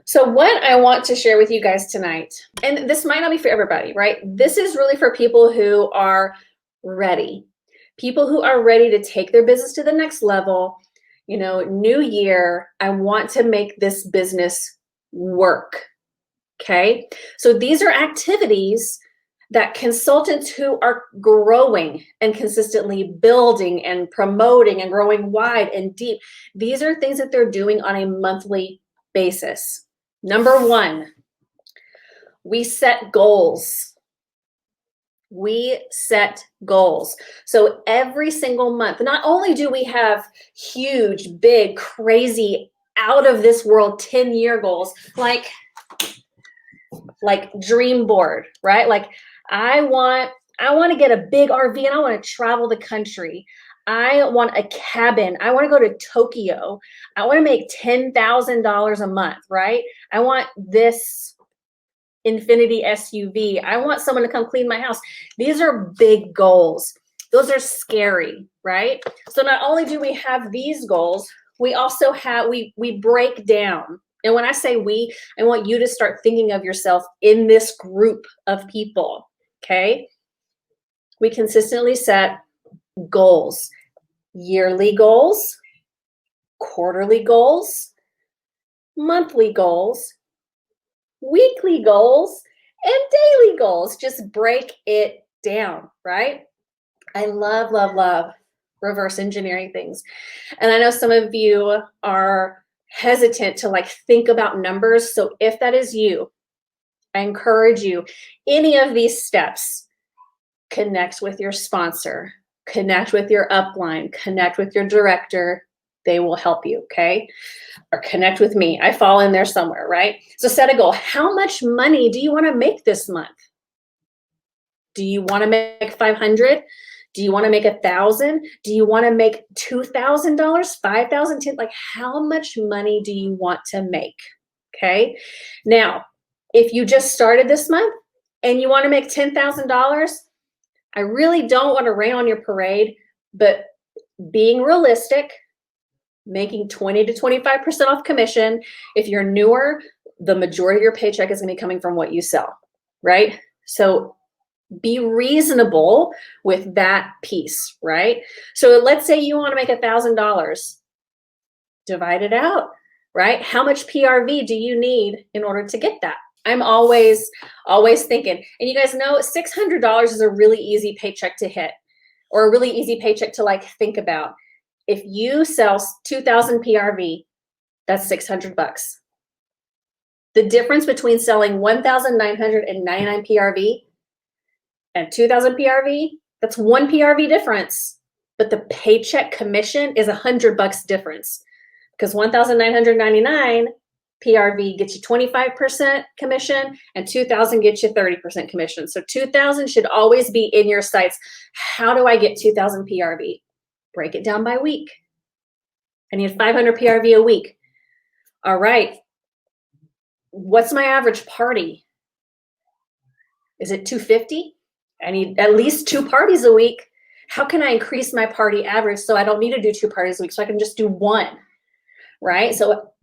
So what I want to share with you guys tonight, and this might not be for everybody, right? This is really for people who are ready. People who are ready to take their business to the next level. You know, new year, I want to make this business work. Okay? So these are activities that consultants who are growing and consistently building and promoting and growing wide and deep, these are things that they're doing on a monthly basis. Number one, we set goals. We set goals. So every single month, not only do we have huge, big, crazy, out of this world 10-year goals, like dream board, right? Like I want to get a big RV and I want to travel the country. I want a cabin. I want to go to Tokyo. I want to make $10,000 a month, right? I want this Infinity SUV. I want someone to come clean my house. These are big goals. Those are scary, right? So not only do we have these goals, we also have, we break down. And when I say we, I want you to start thinking of yourself in this group of people, okay? We consistently set goals, yearly goals, quarterly goals, monthly goals, weekly goals, and daily goals. Just break it down, right? I love, love, love reverse engineering things. And I know some of you are hesitant to like think about numbers. So if that is you, I encourage you, any of these steps, connect with your sponsor, connect with your upline, connect with your director. They will help you, okay? Or connect with me. I fall in there somewhere, right? So set a goal. How much money do you want to make this month? Do you want to make 500? Do you want to make 1,000? Do you want to make $2,000, 5,000, 10? Like how much money do you want to make? Okay. Now, if you just started this month and you want to make $10,000, I really don't want to rain on your parade, but being realistic, making 20 to 25% off commission. If you're newer, the majority of your paycheck is going to be coming from what you sell, right? So be reasonable with that piece, right? So let's say you want to make $1,000. Divide it out, right? How much PRV do you need in order to get that? I'm always thinking, and you guys know $600 is a really easy paycheck to hit, or a really easy paycheck to like think about. If you sell 2,000 PRV, that's $600. The difference between selling 1,999 PRV and 2,000 PRV, that's one PRV difference. But the paycheck commission is $100 difference, because 1,999 PRV gets you 25% commission and 2,000 gets you 30% commission. So 2,000 should always be in your sights. How do I get 2,000 PRV? Break it down by week. I need 500 PRV a week. All right. What's my average party? Is it 250? I need at least 2 parties a week. How can I increase my party average so I don't need to do 2 parties a week, so I can just do 1, right? So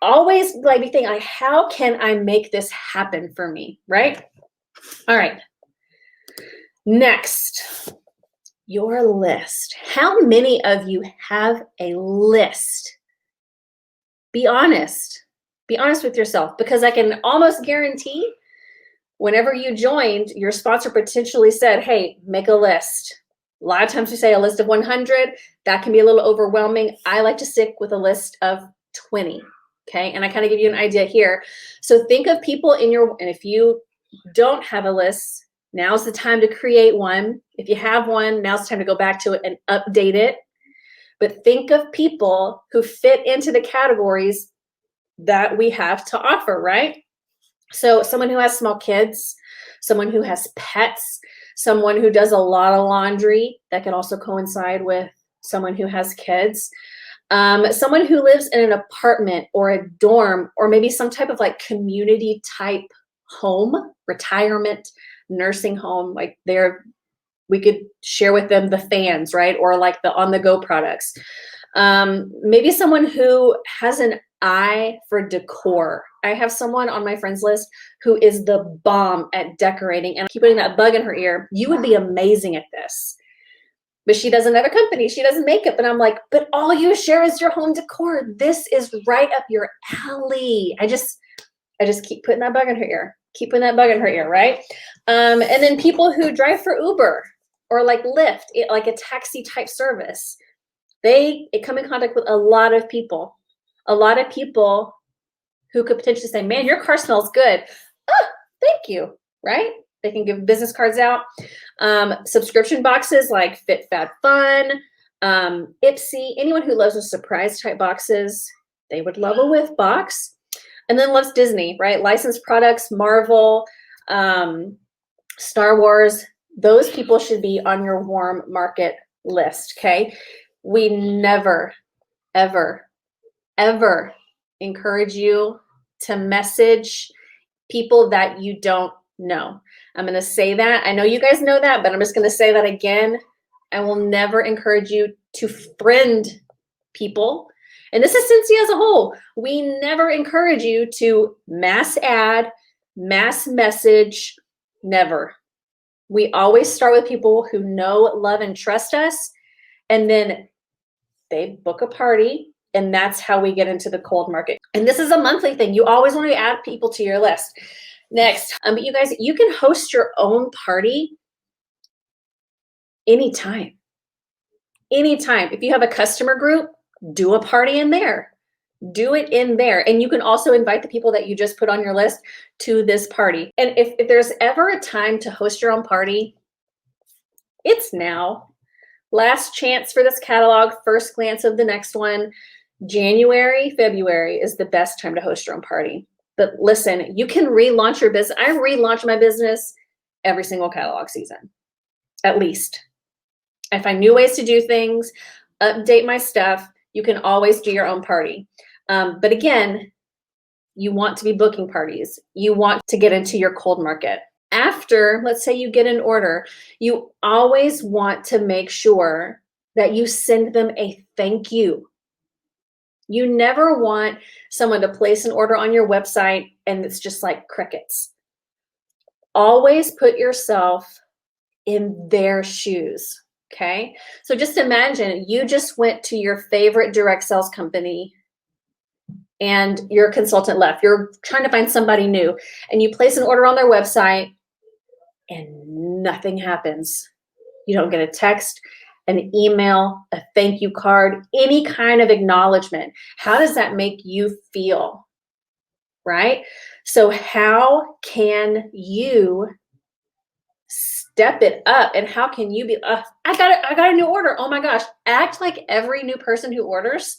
always like be thinking, how can I make this happen for me, right? All right. Next, your list. How many of you have a list? Be honest. Be honest with yourself, because I can almost guarantee whenever you joined, your sponsor potentially said, hey, make a list. A lot of times we say a list of 100. That can be a little overwhelming. I like to stick with a list of 20. Okay. And I kind of give you an idea here. So think of people in your, and if you don't have a list, now's the time to create one. If you have one, now's the time to go back to it and update it. But think of people who fit into the categories that we have to offer, right? So someone who has small kids, someone who has pets, someone who does a lot of laundry, that can also coincide with someone who has kids. Someone who lives in an apartment or a dorm, or maybe some type of like community type home, retirement, nursing home, like we could share with them the fans, right? Or like the on-the-go products. Maybe someone who has an eye for decor. I have someone on my friends list who is the bomb at decorating, and I keep putting that bug in her ear. You would be amazing at this. But she does another company. She does makeup. And I'm like, but all you share is your home decor. This is right up your alley. I just keep putting that bug in her ear. Keep putting that bug in her ear, right? And then people who drive for Uber or like Lyft, like a taxi type service, they come in contact with a lot of people who could potentially say, man, your car smells good. Oh, thank you, right? They can give business cards out. Subscription boxes like Fit, Fab, Fun, Ipsy, anyone who loves those surprise type boxes, they would love a whiff box. And then loves Disney, right? Licensed products, Marvel, Star Wars, those people should be on your warm market list, okay? We never, ever, ever encourage you to message people that you don't know. I'm going to say that. I know you guys know that, but I'm just going to say that again. I will never encourage you to friend people. And this is Cincy as a whole. We never encourage you to mass ad, mass message, never. We always start with people who know, love, and trust us. And then they book a party. And that's how we get into the cold market. And this is a monthly thing. You always want to add people to your list. Next, but you guys, you can host your own party anytime. Anytime. If you have a customer group, do a party in there. Do it in there. And you can also invite the people that you just put on your list to this party. And if there's ever a time to host your own party, it's now. Last chance for this catalog, first glance of the next one. January, February is the best time to host your own party. But listen, you can relaunch your business. I relaunch my business every single catalog season, at least. I find new ways to do things, update my stuff. You can always do your own party. But again, you want to be booking parties. You want to get into your cold market. After, let's say you get an order, you always want to make sure that you send them a thank you. You never want someone to place an order on your website and it's just like crickets. Always put yourself in their shoes, okay? So just imagine you just went to your favorite direct sales company and your consultant left. You're trying to find somebody new and you place an order on their website and nothing happens. You don't get a text, an email, a thank you card, any kind of acknowledgement. How does that make you feel? Right? So how can you step it up and how can you be, I got a new order. Oh my gosh. Act like every new person who orders,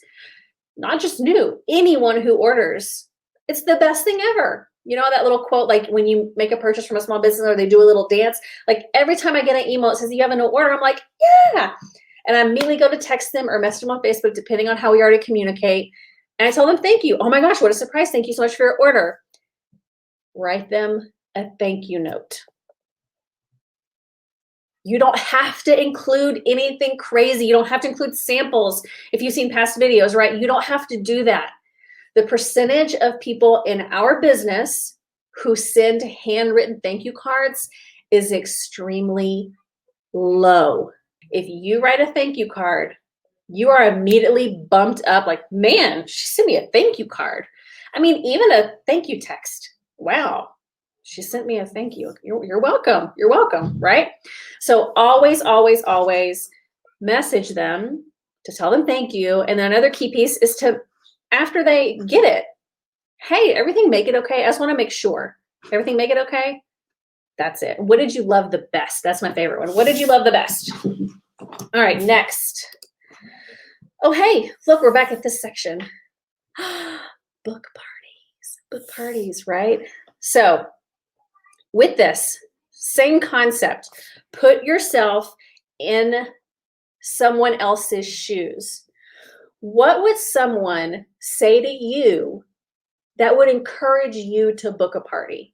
not just new, anyone who orders, it's the best thing ever. You know, that little quote, like when you make a purchase from a small business or they do a little dance, like every time I get an email that says you have a new order, I'm like, yeah. And I immediately go to text them or message them on Facebook, depending on how we already communicate. And I tell them, thank you. Oh my gosh, what a surprise. Thank you so much for your order. Write them a thank you note. You don't have to include anything crazy. You don't have to include samples. If you've seen past videos, right? You don't have to do that. The percentage of people in our business who send handwritten thank you cards is extremely low. If you write a thank you card, you are immediately bumped up like, man, she sent me a thank you card. I mean, even a thank you text. Wow, she sent me a thank you. You're welcome. You're welcome, right? So always, always, always message them to tell them thank you. And then another key piece is to, after they get it, hey, everything make it okay? I just want to make sure. Everything make it okay? That's it. What did you love the best? That's my favorite one. What did you love the best? All right, next. Oh, hey, look, we're back at this section. Book parties, right? So with this, same concept. Put yourself in someone else's shoes. What would someone say to you that would encourage you to book a party?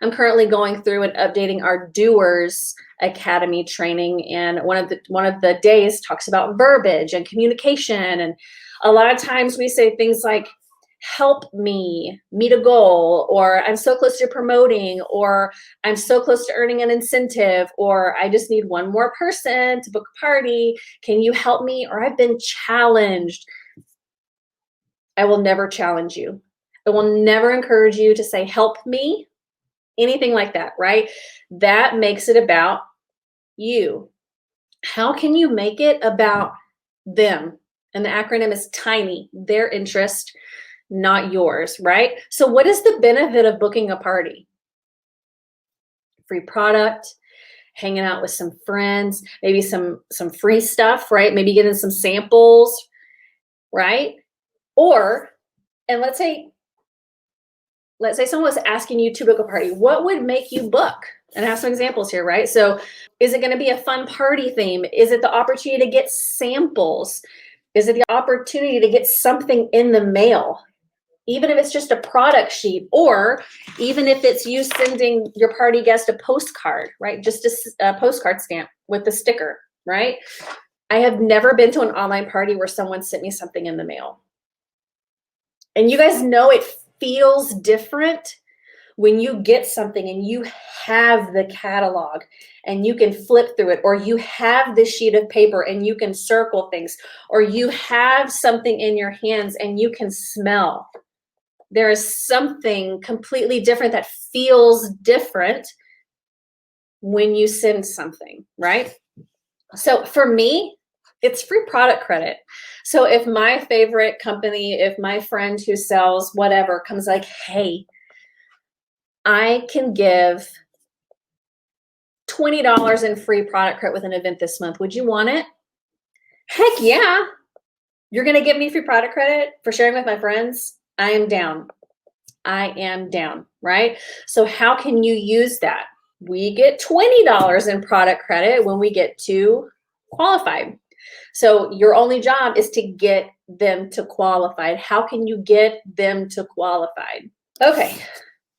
I'm currently going through and updating our Doers Academy training, and one of the days talks about verbiage and communication. And a lot of times we say things like, help me meet a goal, or I'm so close to promoting, or I'm so close to earning an incentive, or I just need one more person to book a party. Can you help me? Or I've been challenged. I will never challenge you. I will never encourage you to say, help me, anything like that, right? That makes it about you. How can you make it about them? And the acronym is TINY, their interest, not yours, right? So what is the benefit of booking a party? Free product, hanging out with some friends, maybe some free stuff, right? Maybe getting some samples, right? Or, and let's say someone was asking you to book a party. What would make you book? And I have some examples here, right? So is it going to be a fun party theme? Is it the opportunity to get samples? Is it the opportunity to get something in the mail? Even if it's just a product sheet, or even if it's you sending your party guest a postcard, right? Just a postcard stamp with the sticker, right? I have never been to an online party where someone sent me something in the mail. And you guys know it feels different when you get something and you have the catalog and you can flip through it, or you have this sheet of paper and you can circle things, or you have something in your hands and you can smell. There is something completely different that feels different when you send something, right? So for me, it's free product credit. So if my favorite company, if my friend who sells whatever comes like, hey, I can give $20 in free product credit with an event this month. Would you want it? Heck yeah. You're going to give me free product credit for sharing with my friends? I am down. I am down, right? So how can you use that? We get $20 in product credit when we get to qualified. So your only job is to get them to qualified. How can you get them to qualified? Okay,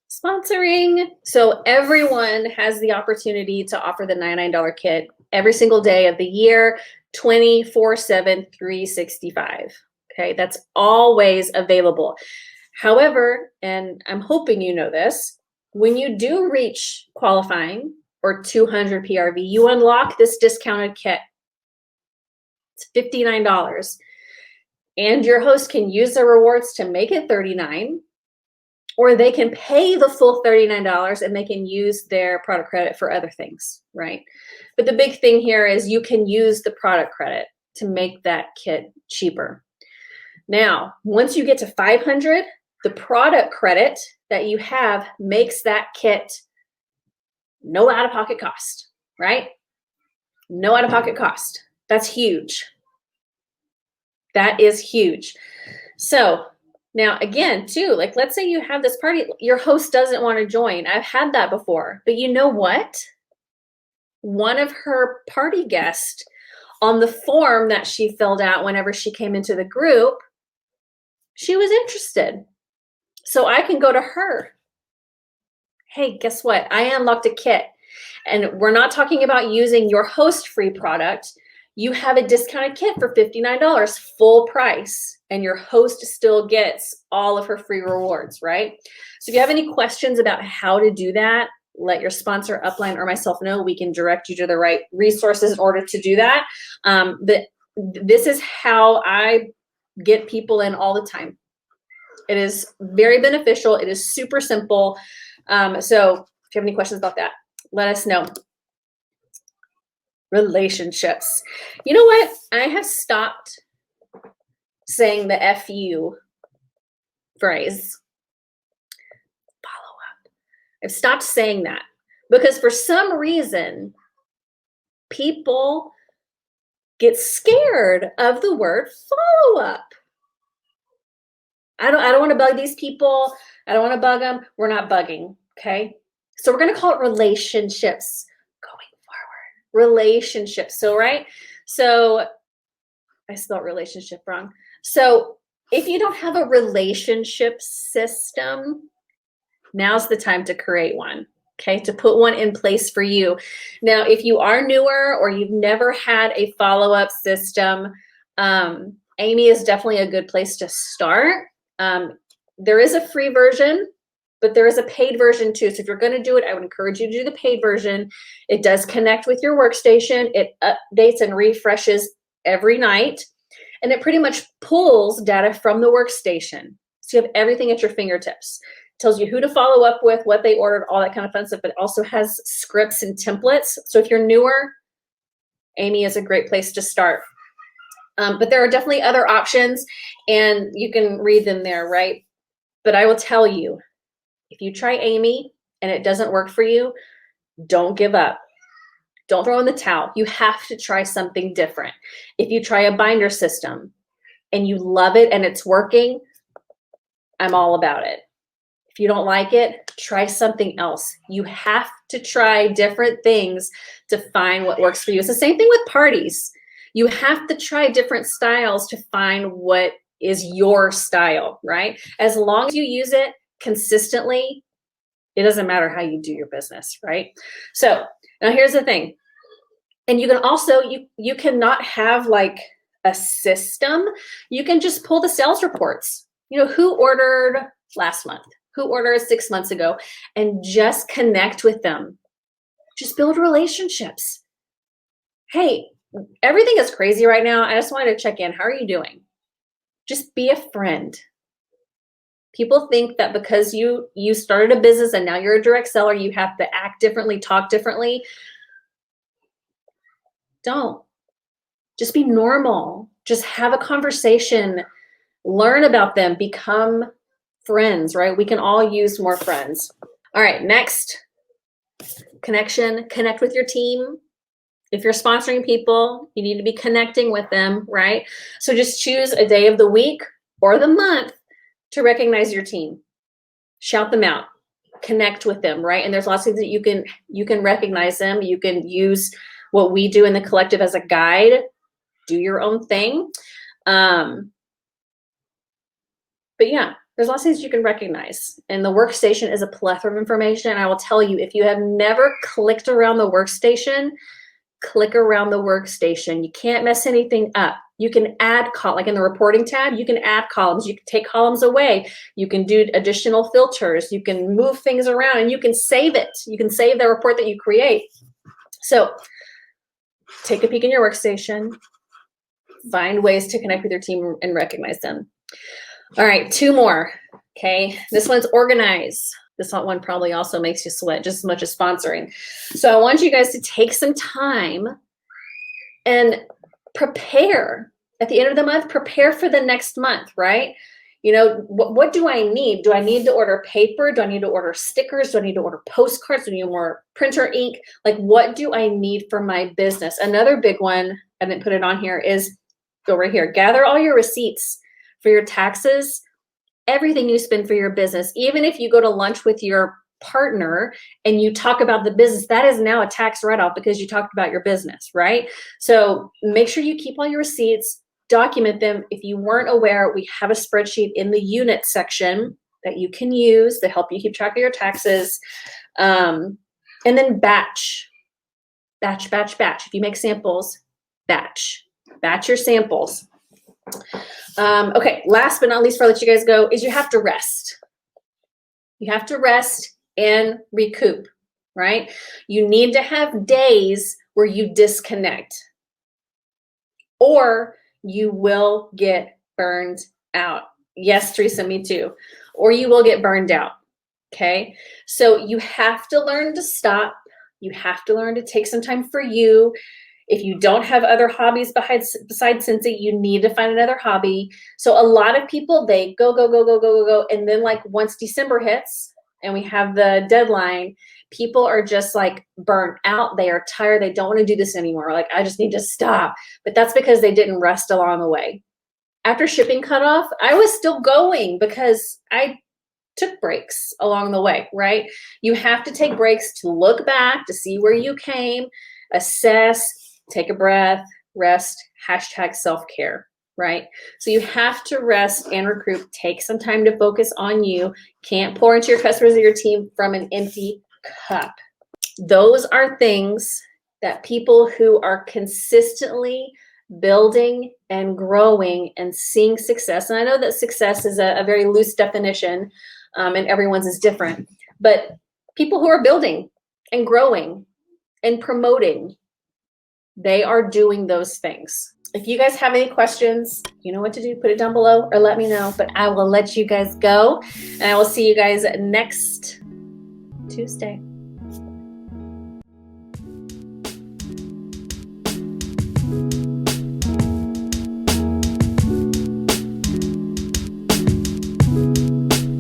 sponsoring. So everyone has the opportunity to offer the $99 kit every single day of the year, 24/7, 365. Okay, that's always available. However, and I'm hoping you know this, when you do reach qualifying or 200 PRV, you unlock this discounted kit. It's $59. And your host can use the rewards to make it $39, or they can pay the full $39 and they can use their product credit for other things, right? But the big thing here is you can use the product credit to make that kit cheaper. Now, once you get to 500, the product credit that you have makes that kit no out-of-pocket cost, right? No out-of-pocket cost. That's huge. That is huge. So now again, too, like let's say you have this party, your host doesn't want to join. I've had that before, but you know what? One of her party guests on the form that she filled out whenever she came into the group, she was interested. So I can go to her. Hey, guess what? I unlocked a kit. And we're not talking about using your host free product. You have a discounted kit for $59, full price, and your host still gets all of her free rewards, right? So if you have any questions about how to do that, let your sponsor, upline, or myself know. We can direct you to the right resources in order to do that. But this is how I get people in all the time. It is very beneficial. It is super simple. So if you have any questions about that, let us know. Relationships. You know what? I have stopped saying the F you phrase. Follow up. I've stopped saying that because for some reason, people get scared of the word follow up. I don't want to bug these people. I don't want to bug them. We're not bugging, okay? So we're going to call it relationships going forward. Relationships. So, right? So I spelled relationship wrong. So if you don't have a relationship system, now's the time to create one, okay? To put one in place for you. Now, if you are newer or you've never had a follow-up system, Amy is definitely a good place to start. there is a free version, but there is a paid version too. So if you're going to do it, I would encourage you to do the paid version. It does connect with your workstation. It updates and refreshes every night. And it pretty much pulls data from the workstation. So you have everything at your fingertips. It tells you who to follow up with, what they ordered, all that kind of fun stuff. But it also has scripts and templates. So if you're newer, Amy is a great place to start. But there are definitely other options, and you can read them there, right? But I will tell you, if you try Amy and it doesn't work for you, don't give up. Don't throw in the towel. You have to try something different. If you try a binder system and you love it and it's working, I'm all about it. If you don't like it, try something else. You have to try different things to find what works for you. It's the same thing with parties. You have to try different styles to find what is your style, right? As long as you use it consistently, it doesn't matter how you do your business, right? So now here's the thing. And you can also, you cannot have like a system. You can just pull the sales reports. You know, who ordered last month? Who ordered 6 months ago? And just connect with them. Just build relationships. Hey, everything is crazy right now. I just wanted to check in. How are you doing? Just be a friend. People think that because you started a business and now you're a direct seller, you have to act differently, talk differently. Don't. Just be normal. Just have a conversation. Learn about them. Become friends, right? We can all use more friends. All right, next, connection. Connect with your team. If you're sponsoring people, you need to be connecting with them, right? So just choose a day of the week or the month to recognize your team. Shout them out. Connect with them, right? And there's lots of things that you can recognize them. You can use what we do in the collective as a guide. Do your own thing. But yeah, there's lots of things you can recognize. And the workstation is a plethora of information. And I will tell you, if you have never clicked around the workstation, click around the workstation. You can't mess anything up. You can add like in the reporting tab, you can add columns. You can take columns away. You can do additional filters. You can move things around and you can save it. You can save the report that you create. So take a peek in your workstation. Find ways to connect with your team and recognize them. All right, 2 more. Okay, this one's organize. This one probably also makes you sweat just as much as sponsoring. So I want you guys to take some time and prepare. At the end of the month, prepare for the next month, right? You know, what do I need? Do I need to order paper? Do I need to order stickers? Do I need to order postcards? Do I need more printer ink? Like, what do I need for my business? Another big one, I didn't put it on here, is go right here. Gather all your receipts for your taxes, everything you spend for your business. Even if you go to lunch with your partner and you talk about the business, that is now a tax write-off because you talked about your business, right? So make sure you keep all your receipts, document them. If you weren't aware, we have a spreadsheet in the unit section that you can use to help you keep track of your taxes. And then batch. If you make samples, batch your samples. Okay, last but not least, before I let you guys go, is you have to rest. You have to rest and recoup, right? You need to have days where you disconnect, or you will get burned out. Yes, Teresa, me too. Or you will get burned out, okay? So you have to learn to stop. You have to learn to take some time for you. If you don't have other hobbies besides Cincy, you need to find another hobby. So a lot of people, they go. And then like once December hits and we have the deadline, people are just like burnt out. They are tired. They don't want to do this anymore. Like, I just need to stop. But that's because they didn't rest along the way. After shipping cutoff, I was still going because I took breaks along the way, right? You have to take breaks to look back, to see where you came, assess, take a breath, rest, #self-care, right? So you have to rest and recruit. Take some time to focus on you. Can't pour into your customers or your team from an empty cup. Those are things that people who are consistently building and growing and seeing success. And I know that success is a very loose definition, and everyone's is different, but people who are building and growing and promoting, they are doing those things. If you guys have any questions, you know what to do. Put it down below or let me know, but I will let you guys go, and I will see you guys next Tuesday.